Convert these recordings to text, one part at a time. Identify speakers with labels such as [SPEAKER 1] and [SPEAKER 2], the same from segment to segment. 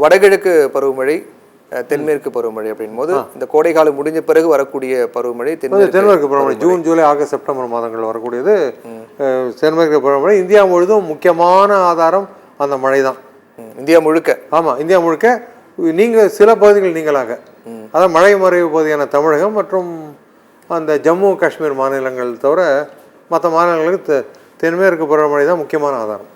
[SPEAKER 1] வடகிழக்கு பருவமழை, தென்மேற்கு பருவமழை அப்படின் போது இந்த கோடை காலம் முடிஞ்ச பிறகு வரக்கூடிய பருவமழை
[SPEAKER 2] தென்மேற்கு பருவமழை ஜூன், ஜூலை, ஆகஸ்ட், செப்டம்பர் மாதங்கள் வரக்கூடியது தென்மேற்கு பருவமழை. இந்தியா முழுதும் முக்கியமான ஆதாரம் அந்த மழை தான்.
[SPEAKER 1] இந்தியா முழுக்க.
[SPEAKER 2] ஆமாம், இந்தியா முழுக்க. நீங்கள் சில பகுதிகள் நீங்களாக, அதான் மழை மறைவு பகுதியான தமிழகம் மற்றும் அந்த ஜம்மு காஷ்மீர் மாநிலங்கள் தவிர மற்ற மாநிலங்களுக்கு தென்மேற்கு பருவமழை தான் முக்கியமான ஆதாரம்.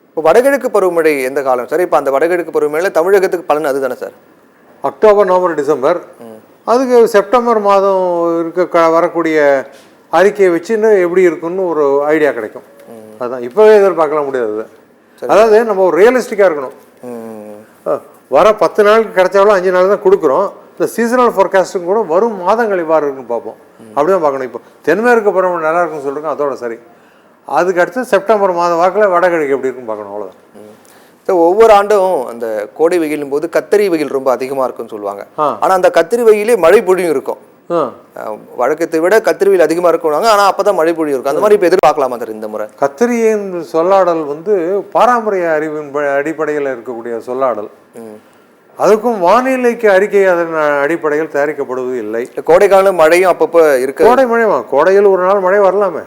[SPEAKER 1] இப்போ வடகிழக்கு பருவமழை எந்த காலம் சார்? இப்போ அந்த வடகிழக்கு பருவமழையில் தமிழகத்துக்கு பலன் அதுதானே சார்?
[SPEAKER 2] October, November, December. அதுக்கு செப்டம்பர் மாதம் வரக்கூடிய அறிக்கையை வச்சுன்னு எப்படி இருக்குன்னு ஒரு ஐடியா கிடைக்கும். அதுதான் இப்போவே எதிர்பார்க்கலாம் முடியாது. அதாவது நம்ம ஒரு ரியலிஸ்டிக்காக இருக்கணும். வர 10 நாளுக்கு கிடைச்சாலும் 5 நாள் தான் கொடுக்குறோம். இந்த சீசனல் ஃபோர்காஸ்ட்டுக்கு கூட வரும் மாதங்கள் இவ்வாறு இருக்குன்னு பார்ப்போம். அப்படிதான் பார்க்கணும். இப்போ தென்மேற்கு பருவமழை நல்லா இருக்குன்னு சொல்லிருக்கோம், அதோட சரி. அதுக்கு அடுத்து செப்டம்பர் மாதம் வாக்கில் வடகிழக்கு எப்படி இருக்குன்னு பார்க்கணும், அவ்வளோதான்.
[SPEAKER 1] ஒவ்வொரு ஆண்டும் அந்த கோடை வெயிலும் போது கத்திரி வெயில் ரொம்ப அதிகமாக இருக்குன்னு சொல்லுவாங்க. ஆனால் அந்த கத்திரி வெயிலே மழை பொழியும் இருக்கும். வழக்கத்தை விட கத்திரி வெயில் அதிகமாக இருக்குவாங்க, ஆனால் அப்போ தான் மழை பொழியும் இருக்கும். அந்த மாதிரி இப்போ எதிர்பார்க்கலாமா சார் இந்த முறை?
[SPEAKER 2] கத்திரியின் சொல்லாடல் பாரம்பரிய அறிவின் அடிப்படையில் இருக்கக்கூடிய சொல்லாடல். அதுக்கும் வானிலைக்கு அறிக்கை அதன் அடிப்படையில் தயாரிக்கப்படுவது இல்லை.
[SPEAKER 1] கோடை காலம் மழையும் அப்பப்போ இருக்கு.
[SPEAKER 2] கோடை மழைமா, கோடையில் ஒரு நாள் மழை வரலாமே.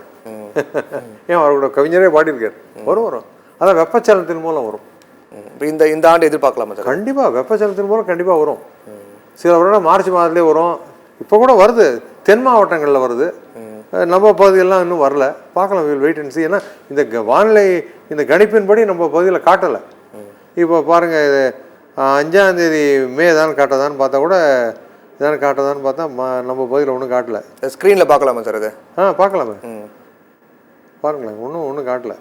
[SPEAKER 2] ஏன் அவரோட கவிஞரே பாடியிருக்காரு. வரும். அதான் வெப்பச்சலனத்தின் மூலம் வரும்.
[SPEAKER 1] இந்த ஆண்டு எதிர்பார்க்கலாமா சார்?
[SPEAKER 2] கண்டிப்பாக வெப்பச்சலனத்தின் மூலம் கண்டிப்பாக வரும். சில வருடம் மார்ச் மாதத்துலேயே வரும். இப்போ கூட வருது, தென் மாவட்டங்களில் வருது. நம்ம பகுதியெல்லாம் இன்னும் வரல, பார்க்கலாம். வெயிட் அண்ட் சீ. ஏன்னா இந்த வானிலை இந்த கணிப்பின்படி நம்ம பகுதியில் காட்டலை. இப்போ பாருங்கள், இது 5ஆம் தேதி மே தான் காட்டதான்னு பார்த்தா கூட இதான் காட்டதான்னு பார்த்தா நம்ம பகுதியில் ஒன்றும் காட்டலை.
[SPEAKER 1] ஸ்க்ரீனில் பார்க்கலாமா சார் அது?
[SPEAKER 2] பார்க்கலாமே, பாருங்களேன். ஒன்றும் காட்டலை.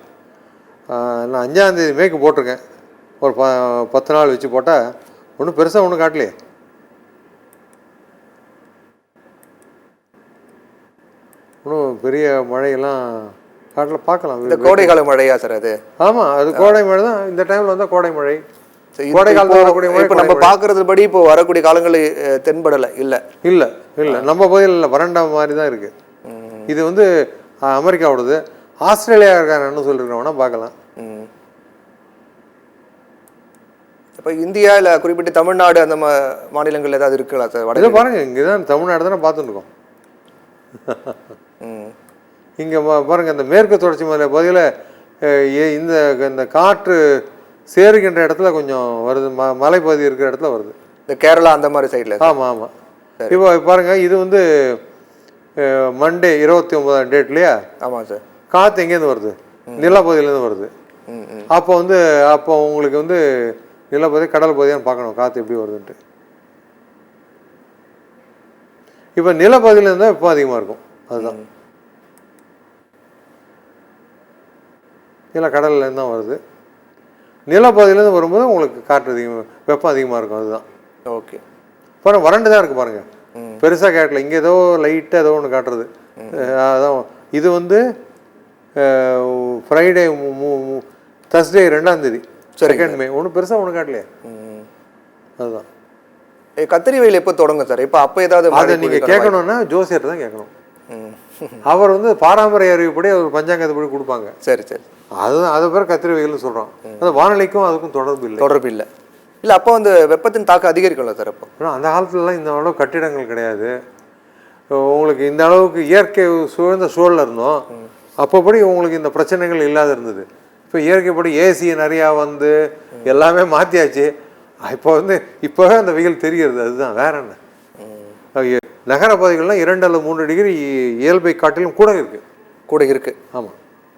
[SPEAKER 2] நான் 5ஆம் தேதி மேற்கு போட்டிருக்கேன். ஒரு 10 நாள் வச்சு போட்டால் ஒன்றும் பெருசாக ஒன்றும் காட்டலையே. ஒன்றும் பெரிய மழையெல்லாம் காட்டல, பார்க்கலாம்.
[SPEAKER 1] இந்த கோடை கால மழையா சார் அது?
[SPEAKER 2] ஆமாம், அது கோடை மழை தான். இந்த டைமில் வந்தால் கோடை மழை. கோடை காலத்தில் வரக்கூடிய மழை.
[SPEAKER 1] இப்போ நம்ம பார்க்கறது படி இப்போ வரக்கூடிய காலங்களில் தென்படலை. இல்லை
[SPEAKER 2] நம்ம பகுதியில் இல்லை, வறண்ட மாதிரி தான் இருக்குது. இது அமெரிக்காவோடது. ஆஸ்திரேலியா இருக்கான்னு சொல்லியிருக்கிறவனா பார்க்கலாம்.
[SPEAKER 1] இப்போ இந்தியா இல்லை குறிப்பிட்ட தமிழ்நாடு அந்த மாநிலங்கள் ஏதாவது இருக்குங்களா சார்?
[SPEAKER 2] வடக்கு பாருங்கள், இங்கே தான் தமிழ்நாடு தானே பார்த்துட்டு இருக்கோம். இங்கே பாருங்கள், இந்த மேற்கு தொடர்ச்சி மலை பகுதியில் இந்த காற்று சேருகின்ற இடத்துல கொஞ்சம் வருது. மலைப்பகுதி இருக்கிற இடத்துல வருது.
[SPEAKER 1] இந்த கேரளா அந்த மாதிரி சைடில்.
[SPEAKER 2] ஆமாம். இப்போ பாருங்கள், இது மண்டே 29ஆம் டேட் இல்லையா?
[SPEAKER 1] ஆமாம் சார்.
[SPEAKER 2] காற்று எங்கேருந்து வருது? நிலப்பகுதியிலேருந்து வருது. அப்போ உங்களுக்கு நிலப்பகுதி கடல் பகுதியான்னு பார்க்கணும் காற்று எப்படி வருதுன்ட்டு. இப்போ நிலப்பகுதியில் இருந்தால் இப்போ அதிகமாக இருக்கும். அதுதான் இல்லை, கடல்லேருந்து தான் வருது. நிலப்பகுதியிலேருந்து வரும்போது உங்களுக்கு காற்று அதிகமாக, வெப்பம் அதிகமாக இருக்கும். அதுதான்.
[SPEAKER 1] ஓகே.
[SPEAKER 2] பாருங்கள், வறண்டு தான் இருக்குது பாருங்கள். பெருசாக காட்டல. இங்கே ஏதோ லைட்டாக ஏதோ ஒன்று காட்டுறது. அதான் இது ஃப்ரைடே தர்ஸ்டே 2ஆம் தேதி 2 மே. ஒன்றும் பெருசாக ஒன்று காட்டலையே. அதுதான்.
[SPEAKER 1] கத்திரி வெயில் எப்போ தொடங்க சார்? இப்போ அப்போ ஏதாவது
[SPEAKER 2] அதை நீங்கள் கேட்கணுன்னா ஜோசியர் தான் கேட்கணும். அவர் பாரம்பரிய அறிவுப்படி அவர் பஞ்சாங்கத்துப்படி கொடுப்பாங்க.
[SPEAKER 1] சரி.
[SPEAKER 2] அதுதான், அது பேர் கத்திரி வெயில்னு சொல்கிறோம். அது வானிலைக்கும் அதுக்கும் தொடர்பு இல்லை.
[SPEAKER 1] இல்லை, அப்போ வெப்பத்தின் தாக்கம் அதிகரிக்கும்ல சார்? அப்போ
[SPEAKER 2] அந்த காலத்துலலாம் இந்த அளவு கட்டிடங்கள் கிடையாது. உங்களுக்கு இந்த அளவுக்கு இயற்கை சூழ்ந்த சூழல் இருந்தோம். அப்போப்படி உங்களுக்கு இந்த பிரச்சனைகள் இல்லாத இருந்தது. இப்போ இயற்கைப்படி ஏசி நிறையா எல்லாமே மாற்றியாச்சு. இப்போவே அந்த வெயில் தெரிகிறது. அதுதான், வேற என்ன. நகர பகுதிகள்லாம் 2 அல்லது 3 டிகிரி இயல்பை காட்டிலும் கூட இருக்குது.
[SPEAKER 1] ஆமாம்.